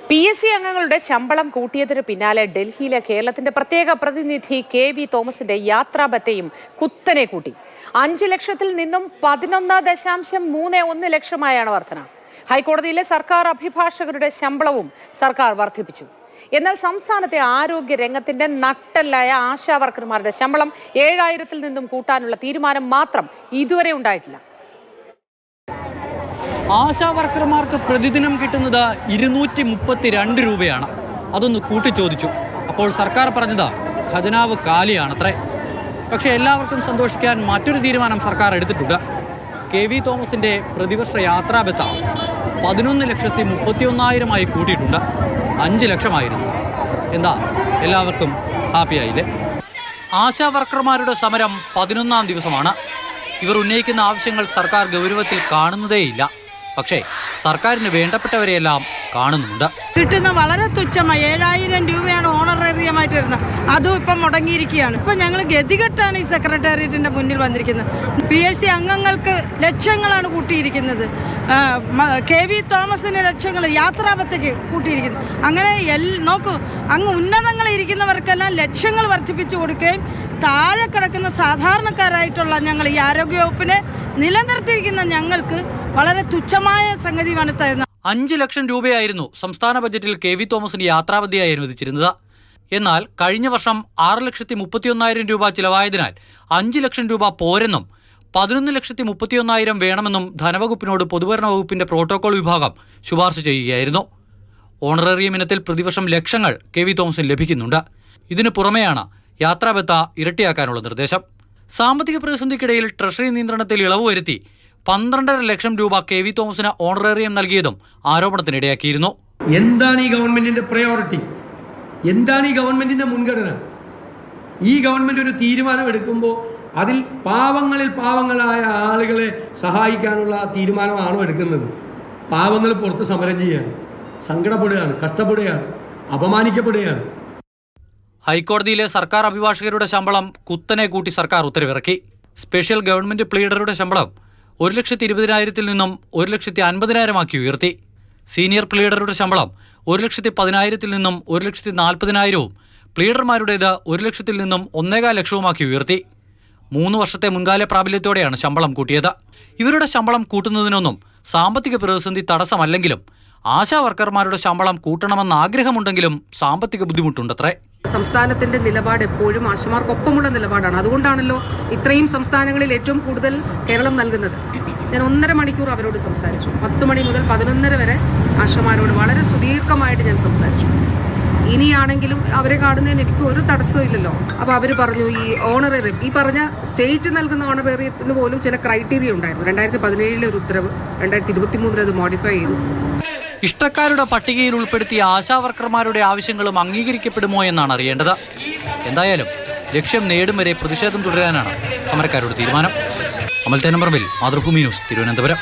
PSC അംഗങ്ങളുടെ ശമ്പളം കൂട്ടിയതിന് പിന്നാലെ ഡൽഹിയിലെ കേരളത്തിന്റെ പ്രത്യേക പ്രതിനിധി KV തോമസിന്റെ യാത്രാബത്തയും കുത്തനെ കൂട്ടി. 5 ലക്ഷത്തിൽ നിന്നും 11.31 ലക്ഷമായാണ് വർധന. ഹൈക്കോടതിയിലെ സർക്കാർ അഭിഭാഷകരുടെ ശമ്പളവും സർക്കാർ വർദ്ധിപ്പിച്ചു. എന്നാൽ സംസ്ഥാനത്തെ ആരോഗ്യ രംഗത്തിന്റെ നട്ടെല്ലായ ആശാവർക്കർമാരുടെ ശമ്പളം 7000-ൽ നിന്നും കൂട്ടാനുള്ള തീരുമാനം മാത്രം ഇതുവരെ ഉണ്ടായിട്ടില്ല. ആശാ വർക്കർമാർക്ക് പ്രതിദിനം കിട്ടുന്നത് 232 രൂപയാണ്. അതൊന്ന് കൂട്ടിച്ചോദിച്ചു. അപ്പോൾ സർക്കാർ പറഞ്ഞത് ഖജനാവ് കാലിയാണത്രേ. പക്ഷേ എല്ലാവർക്കും സന്തോഷിക്കാൻ മറ്റൊരു തീരുമാനം സർക്കാർ എടുത്തിട്ടുണ്ട്. KV തോമസിൻ്റെ പ്രതിവർഷ യാത്രാബത്ത 11,31,000 കൂട്ടിയിട്ടുണ്ട്. 5 ലക്ഷമായിരുന്നു. എന്താ എല്ലാവർക്കും ഹാപ്പിയായില്ലേ? ആശാ വർക്കർമാരുടെ സമരം 11ാം ദിവസമാണ്. ഇവർ ഉന്നയിക്കുന്ന ആവശ്യങ്ങൾ സർക്കാർ ഗൗരവത്തിൽ കാണുന്നതേയില്ല. പക്ഷേ സർക്കാരിന് വേണ്ടപ്പെട്ടവരെയെല്ലാം കാണുന്നുണ്ട്. കിട്ടുന്ന വളരെ തുച്ഛമായി 7000 രൂപയാണ് ഓണറേറിയമായിട്ട് വരുന്നത്. അതും ഇപ്പം മുടങ്ങിയിരിക്കുകയാണ്. ഇപ്പം ഞങ്ങൾ ഗതികെട്ടാണ് ഈ സെക്രട്ടേറിയറ്റിൻ്റെ മുന്നിൽ വന്നിരിക്കുന്നത്. PSC അംഗങ്ങൾക്ക് ലക്ഷങ്ങളാണ് കൂട്ടിയിരിക്കുന്നത്. KV തോമസിന് ലക്ഷങ്ങൾ യാത്രാബത്തയ്ക്ക് കൂട്ടിയിരിക്കുന്നു. അങ്ങനെ നോക്കൂ, അങ്ങ് ഉന്നതങ്ങളിൽ ഇരിക്കുന്നവർക്കെല്ലാം ലക്ഷങ്ങൾ വർദ്ധിപ്പിച്ചു കൊടുക്കുകയും താഴെ കിടക്കുന്ന സാധാരണക്കാരായിട്ടുള്ള ഞങ്ങൾ ഈ ആരോഗ്യവകുപ്പിനെ നിലനിർത്തിയിരിക്കുന്ന ഞങ്ങൾക്ക് വളരെ തുച്ഛമായ സംഗതിയാണ് തരുന്നത്. 5 ലക്ഷം രൂപയായിരുന്നു സംസ്ഥാന ബജറ്റിൽ KV തോമസിന് യാത്രാബത്തയായി അനുവദിച്ചിരുന്നത്. എന്നാൽ കഴിഞ്ഞ വർഷം 6,31,000 രൂപ ചിലവായതിനാൽ 5 ലക്ഷം രൂപ പോരെന്നും 11,31,000 വേണമെന്നും ധനവകുപ്പിനോട് പൊതുഭരണ വകുപ്പിന്റെ പ്രോട്ടോകോൾ വിഭാഗം ശുപാർശ ചെയ്യുകയായിരുന്നു. ഓണറേറിയം ഇനത്തിൽ പ്രതിവർഷം ലക്ഷങ്ങൾ KV തോമസിന് ലഭിക്കുന്നുണ്ട്. ഇതിനു പുറമെയാണ് യാത്രാബത്ത ഇരട്ടിയാക്കാനുള്ള നിർദ്ദേശം. സാമ്പത്തിക പ്രതിസന്ധിക്കിടയിൽ ട്രഷറി നിയന്ത്രണത്തിൽ ഇളവ് വരുത്തി 12.5 ലക്ഷം രൂപ KV തോമസിന് ഓണറേറിയം നൽകിയതും ആരോപണത്തിനിടയാക്കിയിരുന്നു. എന്താണ് ഈ ഗവൺമെന്റിന്റെ പ്രയോറിറ്റി? എന്താണ് ഈ ഗവൺമെന്റിന്റെ മുൻഗണന? ഈ ഗവൺമെന്റ് ഒരു തീരുമാനം എടുക്കുമ്പോൾ അതിൽ പാവങ്ങളായ ആളുകളെ സഹായിക്കാനുള്ള തീരുമാനമാണോ എടുക്കുന്നത്? പാവങ്ങൾ പുറത്ത് സമരം ചെയ്യുകയാണ്, സങ്കടപ്പെടുകയാണ്, കഷ്ടപ്പെടുകയാണ്, അപമാനിക്കപ്പെടുകയാണ്. ഹൈക്കോടതിയിലെ സർക്കാർ അഭിഭാഷകരുടെ ശമ്പളം കുത്തനെ കൂട്ടി സർക്കാർ ഉത്തരവിറക്കി. സ്പെഷ്യൽ ഗവൺമെന്റ് പ്ലീഡറുടെ ശമ്പളം 1,20,000-ൽ നിന്നും 1,50,000 ഉയർത്തി. സീനിയർ പ്ലീഡറുടെ ശമ്പളം 1,10,000-ൽ നിന്നും 1,40,000-ഉം പ്ലീഡർമാരുടേത് 1,00,000-ൽ നിന്നും 1,15 ലക്ഷവുമാക്കി ഉയർത്തി. 3 വർഷത്തെ മുൻകാല പ്രാബല്യത്തോടെയാണ് ശമ്പളം കൂട്ടിയത്. ഇവരുടെ ശമ്പളം കൂട്ടുന്നതിനൊന്നും സാമ്പത്തിക പ്രതിസന്ധി തടസ്സമല്ലെങ്കിലും ആശാ വർക്കർമാരുടെ ശമ്പളം കൂട്ടണമെന്ന ആഗ്രഹമുണ്ടെങ്കിലും സാമ്പത്തിക ബുദ്ധിമുട്ടുണ്ടത്രേ. സംസ്ഥാനത്തിന്റെ നിലപാട് എപ്പോഴും ആശമാർക്കൊപ്പമുള്ള നിലപാടാണ്. അതുകൊണ്ടാണല്ലോ ഇത്രയും സംസ്ഥാനങ്ങളിൽ ഏറ്റവും കൂടുതൽ കേരളം നൽകുന്നത്. ഞാൻ 1.5 മണിക്കൂർ അവരോട് സംസാരിച്ചു. 10 മണി മുതൽ 11:30 വരെ ആശമാരോട് വളരെ സുദീർഘമായിട്ട് ഞാൻ സംസാരിച്ചു. ഇനിയാണെങ്കിലും അവരെ കാണുന്നതിന് എനിക്ക് ഒരു തടസ്സവും ഇല്ലല്ലോ. അപ്പോൾ അവർ പറഞ്ഞു ഈ ഓണറേറിയം, ഈ പറഞ്ഞ സ്റ്റേറ്റ് നൽകുന്ന ഓണറേറിയത്തിന് പോലും ചില ക്രൈറ്റീരിയ ഉണ്ടായിരുന്നു. 2017 ഒരു ഉത്തരവ്, 2023 അത് മോഡിഫൈ ചെയ്തു. ഇഷ്ടക്കാരുടെ പട്ടികയിൽ ഉൾപ്പെടുത്തിയ ആശാ വർക്കർമാരുടെ ആവശ്യങ്ങളും അംഗീകരിക്കപ്പെടുമോ എന്നാണ് അറിയേണ്ടത്. എന്തായാലും ലക്ഷ്യം നേടും വരെ പ്രതിഷേധം തുടരാനാണ് സമരക്കാരുടെ തീരുമാനം. അമൽ തേനമ്പറമ്പിൽ, മാതൃഭൂമി ന്യൂസ്, തിരുവനന്തപുരം.